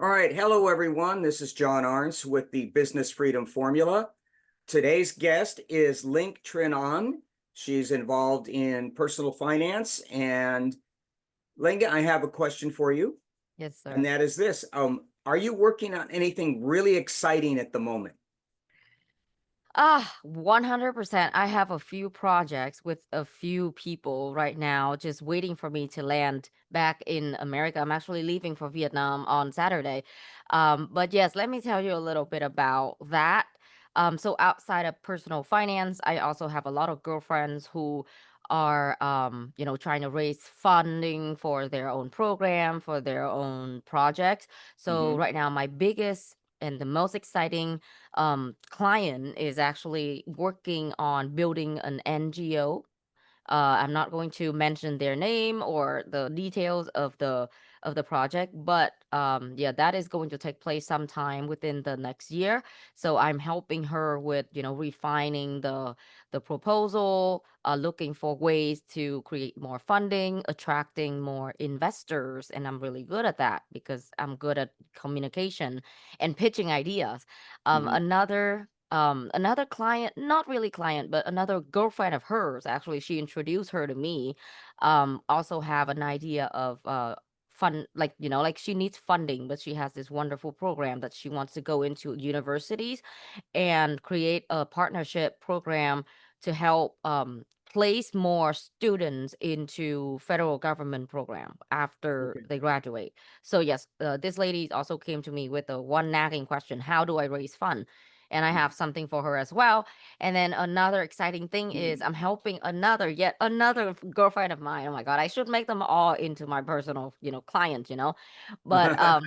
All right. Hello, everyone. This is John Arns with the Business Freedom Formula. Today's guest is Link Trinh An. She's involved in personal finance. And Link, I have a question for you, Yes, and sir. that is this. Are you working on anything really exciting at the moment? 100%. I have a few projects with a few people right now just waiting for me to land back in America. I'm actually leaving for Vietnam on Saturday. But yes, let me tell you a little bit about that. So outside of personal finance, I also have a lot of girlfriends who are trying to raise funding for their own program, for their own projects. So Hmm. right now my biggest and the most exciting client is actually working on building an NGO. I'm not going to mention their name or the details of the project, but yeah, that is going to take place sometime within the next year. So I'm helping her with refining the proposal, looking for ways to create more funding, attracting more investors, and I'm really good at that because I'm good at communication and pitching ideas. Hmm. Another client, not really client, but another girlfriend of hers, actually, she introduced her to me, also have an idea of fun, like, like she needs funding, but she has this wonderful program that she wants to go into universities and create a partnership program to help place more students into federal government program after Okay. they graduate. So yes, this lady also came to me with a one nagging question: How do I raise fund? And I have something for her as well. And then another exciting thing is I'm helping yet another girlfriend of mine. Oh my God, I should make them all into my personal, client, But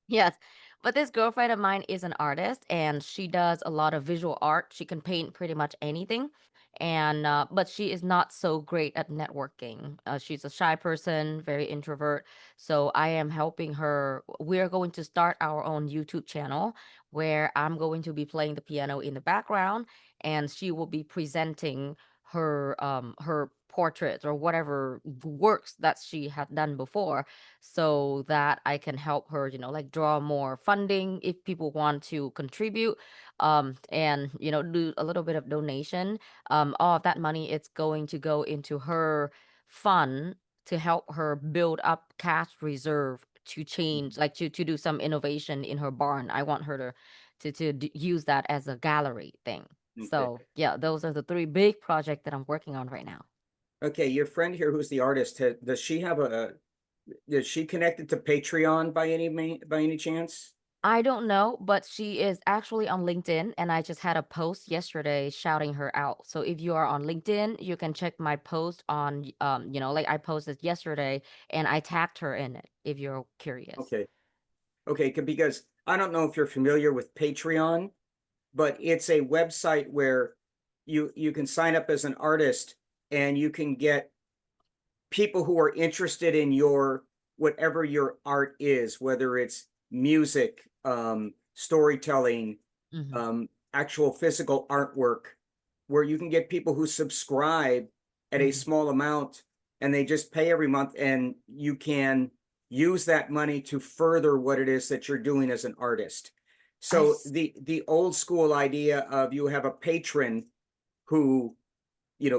Yes, but this girlfriend of mine is an artist and she does a lot of visual art. She can paint pretty much anything. And but she is not so great at networking. She's a shy person, very introvert. So I am helping her. We're going to start our own YouTube channel where I'm going to be playing the piano in the background and she will be presenting her portraits or whatever works that she had done before so that I can help her, like draw more funding if people want to contribute, and do a little bit of donation. All of that money it's going to go into her fund to help her build up cash reserve to change, like to do some innovation in her barn. I want her to use that as a gallery thing. Okay. So yeah, those are the three big projects that I'm working on right now. Okay. Your friend here, who's the artist, does she have is she connected to Patreon by any chance? I don't know, but she is actually on LinkedIn, and I just had a post yesterday shouting her out. So if you are on LinkedIn, you can check my post on, like I posted yesterday, and I tagged her in it if you're curious. Okay. Okay. Because I don't know if you're familiar with Patreon, but it's a website where you can sign up as an artist and you can get people who are interested in your whatever your art is, whether it's music, storytelling, Hmm. actual physical artwork, where you can get people who subscribe at a Hmm. small amount and they just pay every month, and you can use that money to further what it is that you're doing as an artist. I So the old school idea of you have a patron who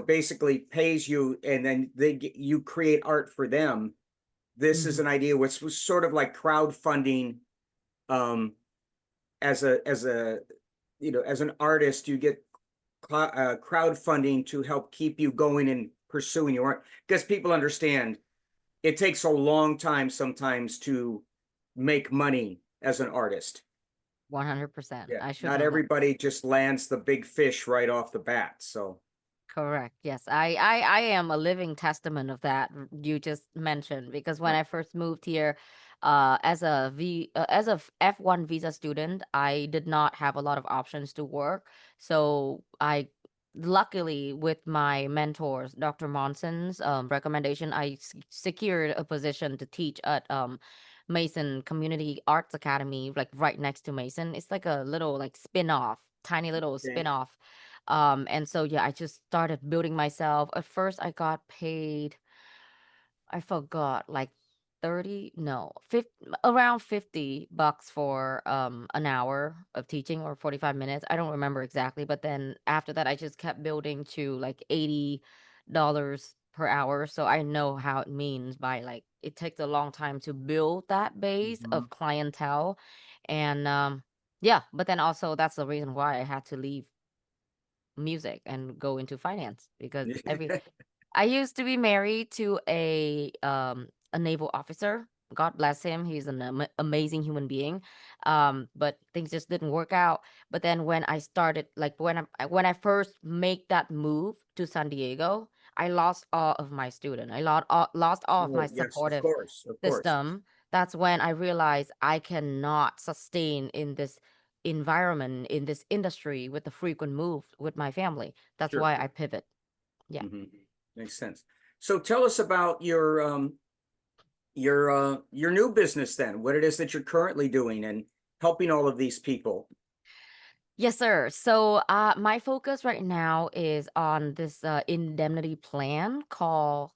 basically pays you and then you create art for them. This is Mhm. an idea which was sort of like crowdfunding. um as a as an artist you get crowdfunding to help keep you going and pursuing your art, because people understand it takes a long time sometimes to make money as an artist. 100%. Yeah, I should not know that. everybody just lands the big fish right off the bat. So Correct. Yes, I am a living testament of that you just mentioned because when right. I first moved here, as a F1 visa student, I did not have a lot of options to work. So I luckily with my mentors, Dr. Monson's recommendation, secured a position to teach at Mason Community Arts Academy, like right next to Mason. It's like a little like spin-off, tiny little Okay. spin-off, and so yeah, I just started building myself. At first I got paid, I forgot, like 30, no, 50, around $50 for an hour of teaching, or 45 minutes. I don't remember exactly, but then after that I just kept building to like $80 per hour. So I know how it means by like it takes a long time to build that base Mhm. of clientele. And yeah, but then also that's the reason why I had to leave music and go into finance, because every I used to be married to a naval officer. God bless him. He's an amazing human being. But things just didn't work out. But then when I started, like when I first make that move to San Diego, I lost all of my student. I lost all of my Oh, yes, of supportive course, of course. system. That's when I realized I cannot sustain in this environment, in this industry, with the frequent move with my family. That's Sure. why I pivot. Yeah. Hmm. Makes sense. So tell us about your new business then, what it is that you're currently doing and helping all of these people. Yes, sir. So, my focus right now is on this indemnity plan called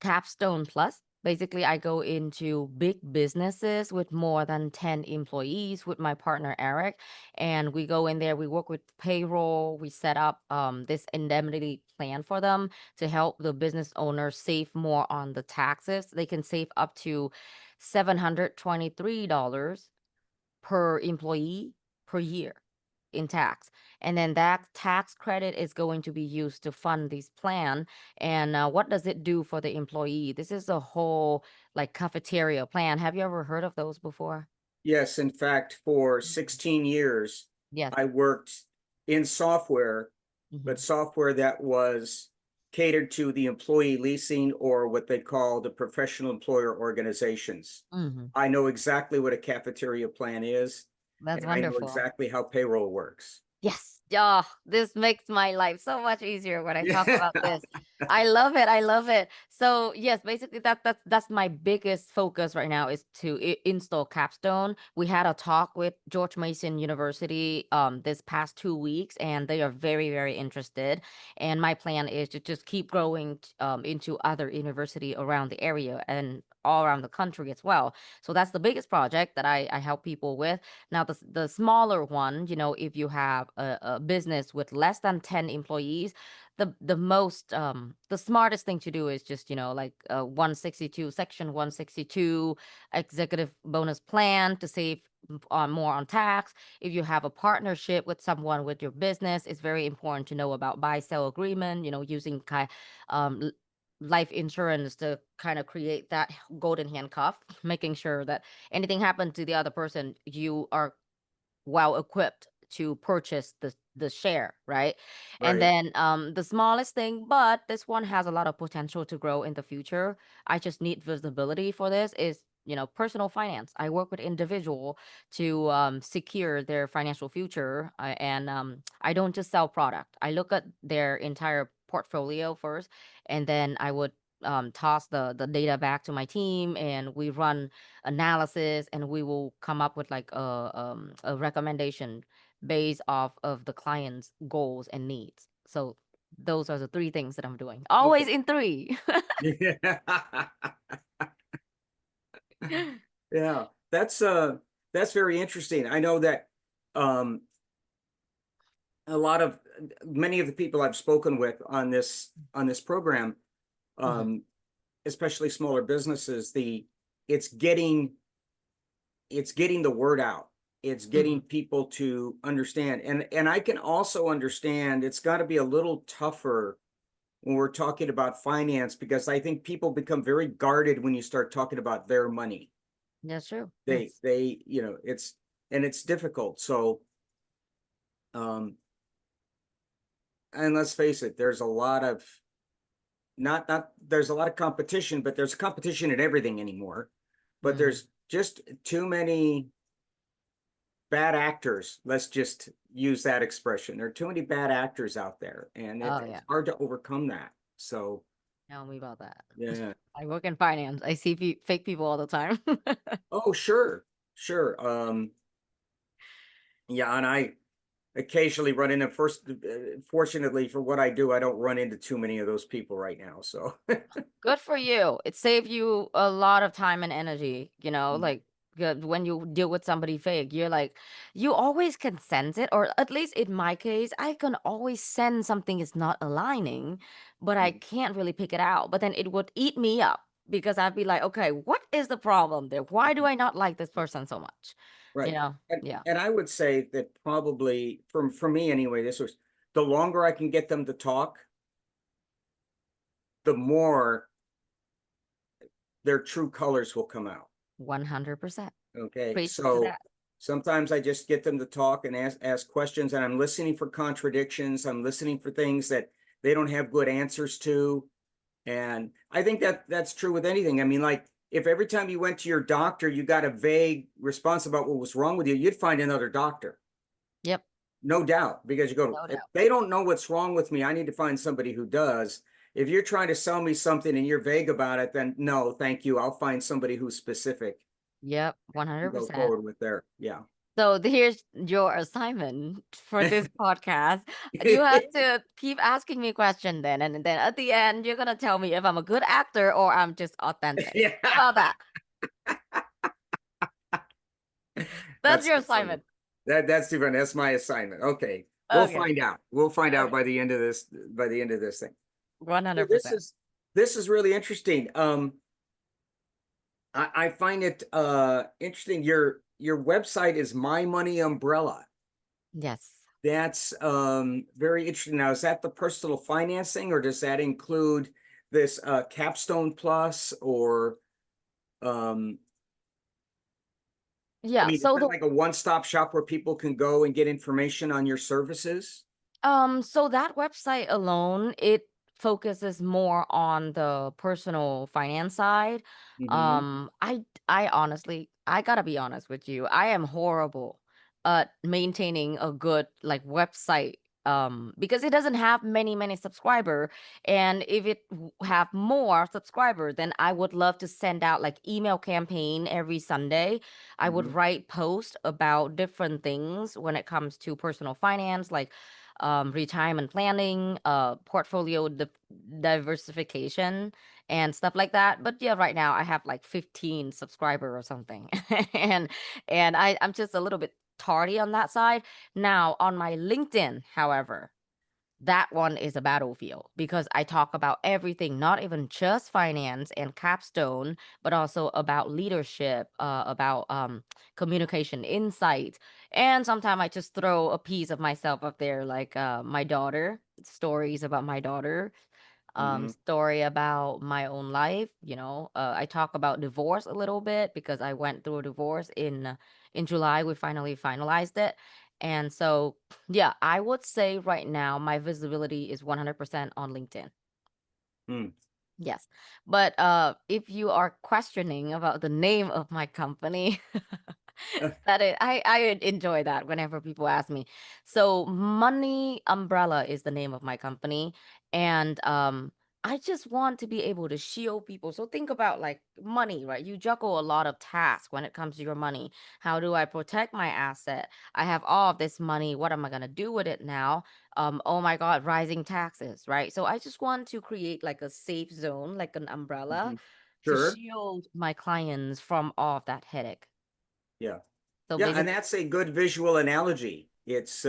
Capstone Plus. Basically, I go into big businesses with more than 10 employees with my partner Eric, and we go in there, we work with payroll, we set up this indemnity plan for them to help the business owners save more on the taxes. They can save up to $723 per employee per year in tax. And then that tax credit is going to be used to fund this plan. And what does it do for the employee? This is a whole like cafeteria plan. Have you ever heard of those before? Yes, in fact, for Mhm. 16 years, Yes. I worked in software, but Hmm. software that was catered to the employee leasing or what they call the professional employer organizations. Hmm. I know exactly what a cafeteria plan is, That's and I know wonderful. exactly how payroll works. Yes. Oh, this makes my life so much easier when I talk Yeah. about this. I love it. I love it. So yes, basically that's my biggest focus right now is to install Capstone. We had a talk with George Mason University this past 2 weeks, and they are very very interested. And my plan is to just keep growing into other university around the area and all around the country as well. So that's the biggest project that I help people with. Now, the smaller one, if you have a business with less than 10 employees, the smartest thing to do is just, like 162, Section 162 executive bonus plan to save on more on tax. If you have a partnership with someone with your business, it's very important to know about buy sell agreement, using um, l- life insurance to kind of create that golden handcuff, making sure that anything happened to the other person, you are well equipped to purchase the share, right? And Right. then the smallest thing, but this one has a lot of potential to grow in the future. I just need visibility for this is personal finance. I work with individual to secure their financial future, and I don't just sell product. I look at their entire portfolio first, and then I would toss the data back to my team, and we run analysis, and we will come up with like a recommendation based off of the client's goals and needs. So those are the three things that I'm doing, always Okay. in three. Yeah. Yeah. That's very interesting. I know that um a lot of many of the people I've spoken with on this program, Hmm. um, especially smaller businesses, the it's getting it's getting the word out. It's Hmm. getting people to understand. And I can also understand it's got to be a little tougher when we're talking about finance because I think people become very guarded when you start talking about their money. That's true. They Yes. they you know it's difficult. So and let's face it, there's a lot of not there's a lot of competition, but there's competition in everything anymore. But Hmm. there's just too many bad actors. Let's just use that expression. There are too many bad actors out there, and Oh it's yeah. hard to overcome that. So Tell me about that. yeah. I work in finance. I see fake people all the time. Oh, sure, sure. Yeah, and occasionally run into fortunately for what I do, I don't run into too many of those people right now. So Good for you. It saved you a lot of time and energy, mm, like good when you deal with somebody fake, you're like, you always can sense it, or at least in my case, I can always sense something is not aligning, but I mm, can't really pick it out. But then it would eat me up because I'd be like, okay, what is the problem there? Why do I not like this person so much? You right. know? And Yeah. and I would say that probably for me anyway, this was the longer I can get them to talk, the more their true colors will come out. 100%. Okay, Preach to so that. sometimes I just get them to talk and ask questions, and I'm listening for contradictions. I'm listening for things that they don't have good answers to. And I think that that's true with anything. I mean, like if every time you went to your doctor, you got a vague response about what was wrong with you, you'd find another doctor. Yep. No doubt, because you go, No if doubt. they don't know what's wrong with me, I need to find somebody who does. If you're trying to sell me something and you're vague about it, then no, thank you. I'll find somebody who's specific Yep. and go 100%. forward with their, yeah. So here's your assignment for this podcast. You have to keep asking me question then, and then at the end, you're gonna tell me if I'm a good actor or I'm just authentic. Yeah, How about that? That's that's your too funny. assignment. That's too funny. That's my assignment. Okay, we'll Okay. find out. We'll find out Okay. by the end of this. By the end of this thing. So 100%. this is really interesting. I find it interesting. Your website is My Money Umbrella. Yes. That's very interesting. Now, is that the personal financing, or does that include this Capstone Plus, or um, I Yeah. mean, is So that the like a one-stop shop where people can go and get information on your services? So that website alone, it focuses more on the personal finance side. Hmm. I honestly, I gotta be honest with you, I am horrible at maintaining a good like website. Because it doesn't have many subscriber, and if it have more subscriber, then I would love to send out like email campaign every Sunday. I would Hmm. write posts about different things when it comes to personal finance, like retirement planning, diversification, and stuff like that. But yeah, right now I have like 15 subscriber or something, and I'm just a little bit tardy on that side. Now on my LinkedIn, however, that one is a battlefield because I talk about everything, not even just finance and capstone, but also about leadership, about communication insight. And sometimes I just throw a piece of myself up there, like my daughter, stories about my daughter, Hmm. story about my own life. I talk about divorce a little bit because I went through a divorce in July. We finally finalized it. And so, yeah, I would say right now my visibility is 100% on LinkedIn. Hmm. Yes. But if you are questioning about the name of my company, I enjoy that whenever people ask me. So Money Umbrella is the name of my company, and I just want to be able to shield people. So think about like money, right? You juggle a lot of tasks when it comes to your money. How do I protect my asset? I have all of this money. What am I gonna do with it now? Oh my God, rising taxes, right? So I just want to create like a safe zone, like an umbrella, Hmm. to Sure. shield my clients from all of that headache. Yeah. So Yeah, and basically, that's a good visual analogy. It's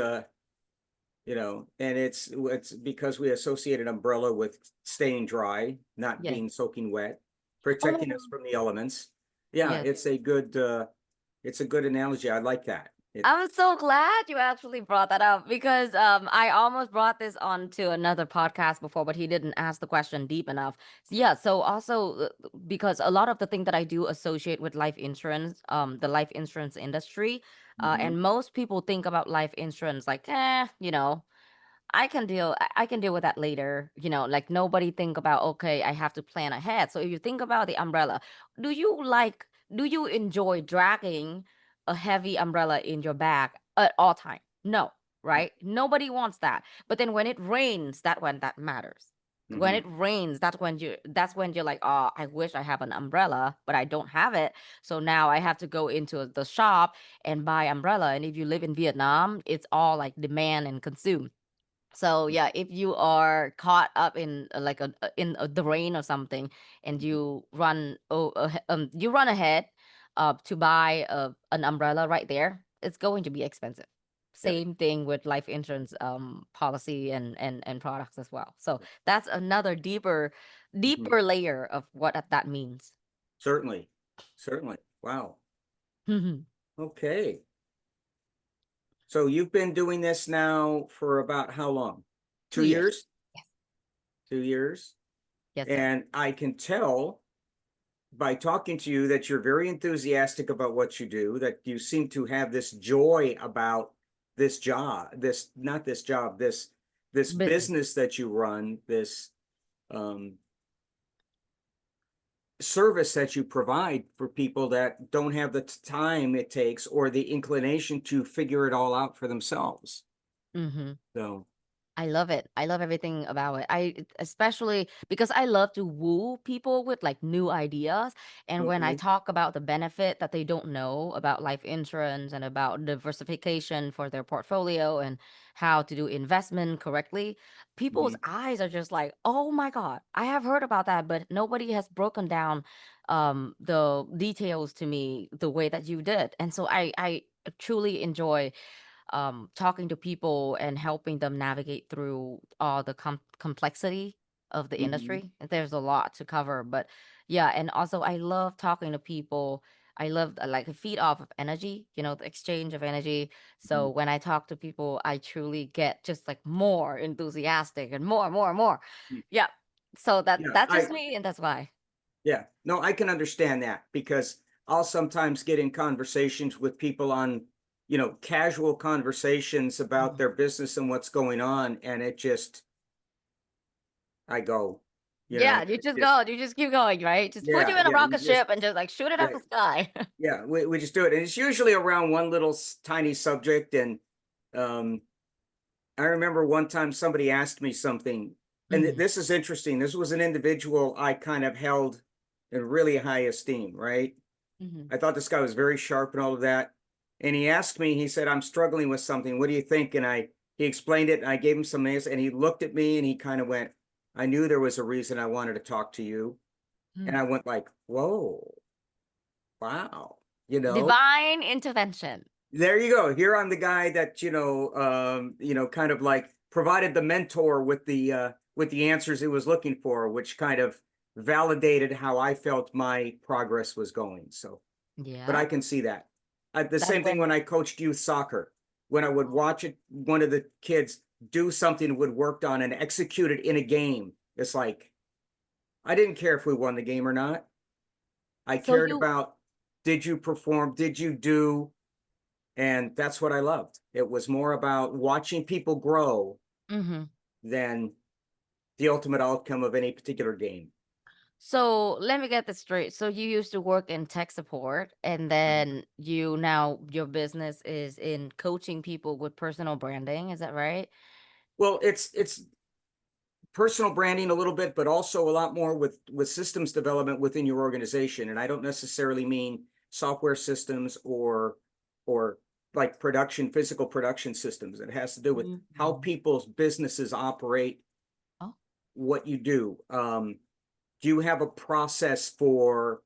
and it's because we associate an umbrella with staying dry, not yes. being soaking wet, protecting Oh, us from the elements. Yeah, yes. it's a good analogy. I like that. I'm so glad you actually brought that up because I almost brought this on to another podcast before, but he didn't ask the question deep enough. Yeah, so also because a lot of the thing that I do associate with life insurance, the life insurance industry, Mhm. and most people think about life insurance like, I can deal with that later. Like nobody think about, okay, I have to plan ahead. So if you think about the umbrella, do you like do you enjoy dragging a heavy umbrella in your bag at all time? No, right? Nobody wants that. But then when it rains, that when that matters. When Hmm. it rains, that's when you're like, oh, I wish I have an umbrella, but I don't have it. So now I have to go into the shop and buy umbrella. And if you live in Vietnam, it's all like demand and consume. So yeah, if you are caught up in like the rain or something, and you run ahead to buy an umbrella right there, it's going to be expensive. Yeah. Same thing with life insurance policy and products as well. So that's another Hmm. deeper layer of what that means. Certainly. Certainly. Wow. Okay. So you've been doing this now for about how long? 2 Two years. years? 2 years. Yes, sir. And I can tell by talking to you that you're very enthusiastic about what you do, that you seem to have this joy about this job, this, not this job, this Business. business that you run, this um, service that you provide for people that don't have the time it takes or the inclination to figure it all out for themselves. Hmm. So, I love it. I love everything about it. Especially because I love to woo people with like new ideas. And when I okay. talk about the benefit that they don't know about life insurance and about diversification for their portfolio and how to do investment correctly, people's Mhm. eyes are just like, "Oh my God, I have heard about that, but nobody has broken down the details to me the way that you did." And so I truly enjoy talking to people and helping them navigate through all the complexity of the Mhm. industry. There's a lot to cover, but yeah, and also I love talking to people. I love like a feed off of energy, the exchange of energy. So Mhm. when I talk to people, I truly get just like more enthusiastic and more, more, more. Mm. Yeah. So Yeah, that's just me, and that's why. yeah, no, I can understand that because I'll sometimes get in conversations with people on, casual conversations about Mhm. their business and what's going on, and it just, I go, Yeah, you it just just, go, you just keep going, right? Just put you yeah, in a yeah, you rocket just, ship and just like shoot it yeah, up the sky. yeah, we just do it, and it's usually around one little tiny subject, and um, I remember one time somebody asked me something, and Hmm. this is interesting. This was an individual I kind of held in really high esteem, right? Hmm. I thought this guy was very sharp and all of that. And he asked me, he said, I'm struggling with something. What do you think? And he explained it and I gave him some names and he looked at me and he kind of went, I knew there was a reason I wanted to talk to you. And I went like, whoa, wow, Divine intervention. there you go. Here I'm the guy that, kind of like provided the mentor with the answers he was looking for, which kind of validated how I felt my progress was going. So but I Yeah. can see that. The That's same thing when when I coached youth soccer. When I would watch it, one of the kids do something would worked on and execute it in a game. It's like I didn't care if we won the game or not. I so cared you about did you perform, did you do, and that's what I loved. It was more about watching people grow mhm. than the ultimate outcome of any particular game. So let me get this straight. So you used to work in tech support and then your business is in coaching people with personal branding, is that right? Well, it's personal branding a little bit, but also a lot more with systems development within your organization. And I don't necessarily mean software systems or like physical production systems. It has to do with how Mhm. people's businesses operate, Oh. what you do. Do you have a process for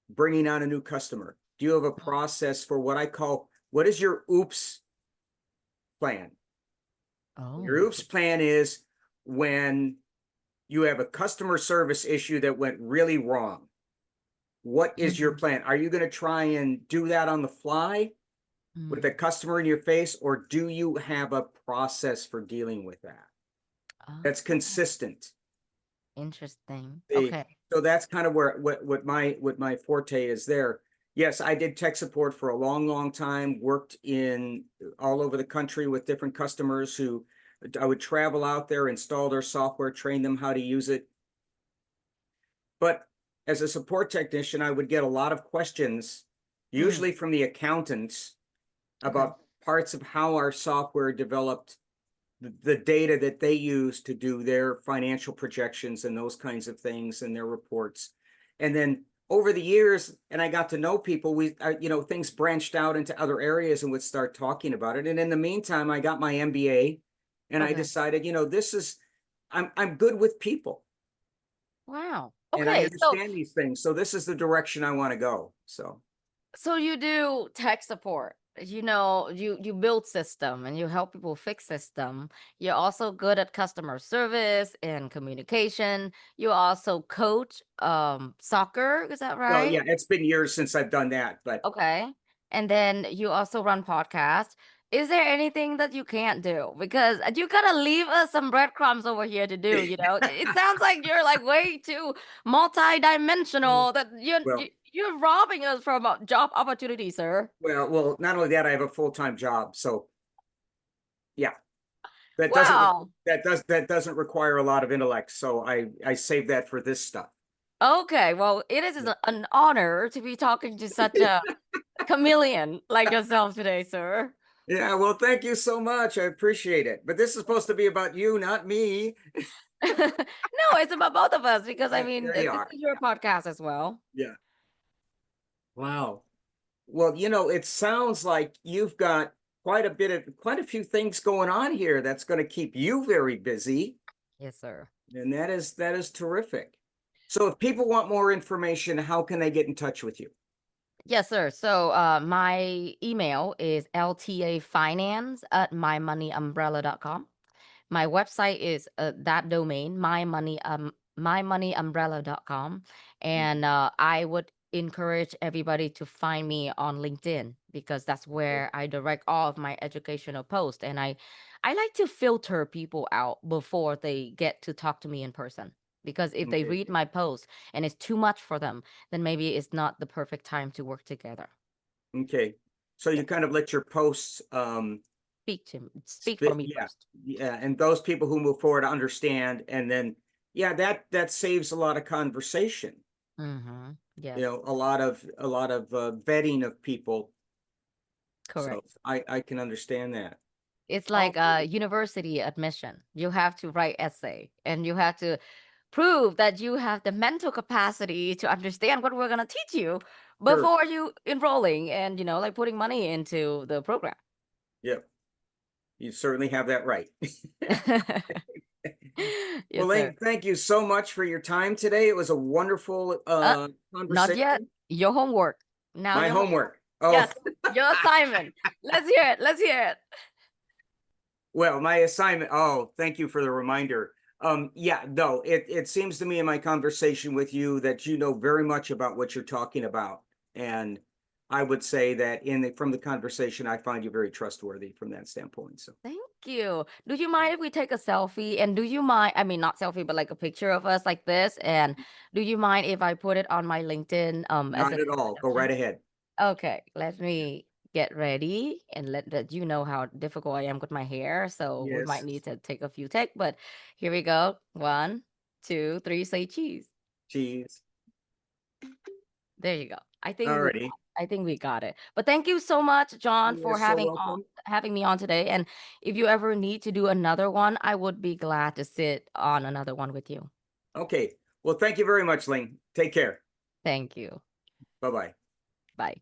bringing on a new customer? Do you have a process for what is your oops plan? Your Oh. oops plan is when you have a customer service issue that went really wrong. What is your Mhm. plan? Are you going to try and do that on the fly with a Mm. customer in your face, or do you have a process for dealing with that that's Oh, consistent? interesting. See, Okay. so that's kind of where what my forte is there. Yes, I did tech support for a long, long time, worked in all over the country with different customers who I would travel out there, install their software, train them how to use it. But as a support technician, I would get a lot of questions, Mm. usually from the accountants, Okay. about parts of how our software developed the data that they use to do their financial projections and those kinds of things and their reports. And then over the years, and I got to know people, things branched out into other areas and would start talking about it. And in the meantime, I got my MBA, and I Okay. decided, I'm good with people Wow. and I Okay. So understand these things. So this is the direction I want to go. So you do tech support. You know, you build system and you help people fix system. You're also good at customer service and communication. You also coach soccer, is that well, right? yeah, it's been years since I've done that, but Okay. And then you also run podcasts. Is there anything that you can't do? Because you gotta leave us some breadcrumbs over here to do, you know? It sounds like you're like way too multi-dimensional that well, you're robbing us from a job opportunity, sir. not only that, I have a full-time job. So yeah, that doesn't Wow. that doesn't require a lot of intellect. So I save that for this stuff. Okay. Well, it is Yeah. an honor to be talking to such a chameleon like yourself today, sir. Yeah, well, thank you so much. I appreciate it. But this is supposed to be about you, not me. No, it's about both of us because I mean, There you this are. is your podcast as well. Yeah. Wow. Well, it sounds like you've got quite a few things going on here that's going to keep you very busy, Yes, sir. and that is terrific. So if people want more information, how can they get in touch with you? Yes, sir. So my email is ltafinance@mymoneyumbrella.com. My website is that domain, mymoneyumbrella.com. Mhm. And I would encourage everybody to find me on LinkedIn because that's Okay. where I direct all of my educational posts. And I like to filter people out before they get to talk to me in person. Because if they Okay. read my post and it's too much for them, then maybe it's not the perfect time to work together. Okay. So Yeah. you kind of let your posts Speak for me yeah, first. yeah, and those people who move forward understand, and then yeah, that saves a lot of conversation. Mm-hmm. Yes, A lot of vetting of people. So correct. I can understand that. It's Oh, like university admission. You have to write essay and you have to prove that you have the mental capacity to understand what we're going to teach you sure. before you enrolling and like putting money into the program. Yep. You certainly have that right. Well, Yes, sir. Lane, thank you so much for your time today. It was a wonderful Uh, not yet. conversation. Your homework. Now My your homework. homework. Oh, Yes, your assignment. Let's hear it. Let's hear it. well, my assignment. Oh, thank you for the reminder. Yeah, no, it seems to me in my conversation with you that you know very much about what you're talking about. And I would say that from the conversation, I find you very trustworthy from that standpoint. So Thank you. Do you mind if we take a selfie? And do you mind, I mean, not selfie, but like a picture of us like this? And do you mind if I put it on my LinkedIn as not an at all. Go introduction? right ahead. Okay, let me get ready and let that you know how difficult I am with my hair. So we might Yes. need to take a few take, but here we go. One, two, three, say cheese. Cheese. There you go. Alrighty. I think we got it. But thank you so much, John, You are for so welcome. having me on today. And if you ever need to do another one, I would be glad to sit on another one with you. Okay. Well, thank you very much, Ling. Take care. Thank you. Bye bye. Bye.